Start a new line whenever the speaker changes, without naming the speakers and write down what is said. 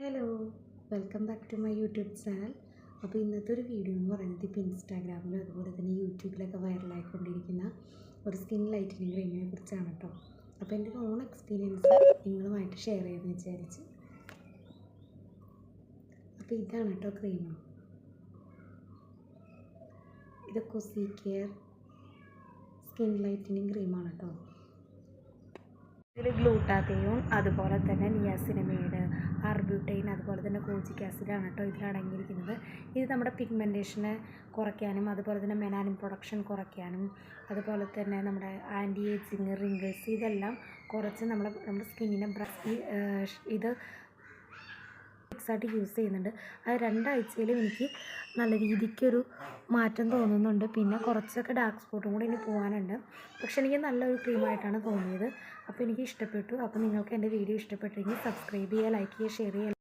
Hello, welcome back to my YouTube channel. അപ്പോൾ ഇന്നത്തെ ഒരു വീഡിയോ എന്ന് പറയുന്നത് ഇപ്പോൾ ഇൻസ്റ്റാഗ്രാമിലും അതുപോലെ തന്നെ യൂട്യൂബിലൊക്കെ വൈറലായിക്കൊണ്ടിരിക്കുന്ന ഒരു സ്കിൻ ലൈറ്റനിങ് ക്രീമിനെ കുറിച്ചാണ് കേട്ടോ. അപ്പോൾ എൻ്റെ ഒരു ഓൺ എക്സ്പീരിയൻസ് നിങ്ങളുമായിട്ട് ഷെയർ ചെയ്യാമെന്ന് വിചാരിച്ചു. അപ്പോൾ ഇതാണ് കേട്ടോ ക്രീം. ഇത് കൊസി കെയർ സ്കിൻ ലൈറ്റനിങ് ക്രീമാണ് കേട്ടോ. ഇതിൽ ഗ്ലൂട്ടാത്തിയോൺ, അതുപോലെ തന്നെ നിയാസിനമൈഡ്, ആർബ്യൂട്ടൈൻ, അതുപോലെ തന്നെ കോജിക് ആസിഡാണ് കേട്ടോ ഇതിലടങ്ങിയിരിക്കുന്നത്. ഇത് നമ്മുടെ പിഗ്മെൻറ്റേഷനെ കുറയ്ക്കാനും അതുപോലെ തന്നെ മെലാനിൻ പ്രൊഡക്ഷൻ കുറയ്ക്കാനും അതുപോലെ തന്നെ നമ്മുടെ ആൻറ്റി ഏജിങ്, റിങ്കിൾസ് ഇതെല്ലാം കുറച്ച് നമ്മുടെ സ്കിന്നിനെ ഇത് ആയിട്ട് യൂസ് ചെയ്യുന്നുണ്ട്. അത് 2 ആഴ്ചയിലും എനിക്ക് നല്ല രീതിക്കൊരു മാറ്റം തോന്നുന്നുണ്ട്. പിന്നെ കുറച്ചൊക്കെ ഡാർക്ക് സ്പോട്ടും കൂടി ഇനി പോകാനുണ്ട്. പക്ഷെ എനിക്ക് നല്ലൊരു ക്രീമായിട്ടാണ് തോന്നിയത്. അപ്പോൾ എനിക്ക് ഇഷ്ടപ്പെട്ടു. അപ്പോൾ നിങ്ങൾക്ക് എൻ്റെ വീഡിയോ ഇഷ്ടപ്പെട്ടെങ്കിൽ സബ്സ്ക്രൈബ് ചെയ്യുക, ലൈക്ക് ചെയ്യുക, ഷെയർ ചെയ്യുക.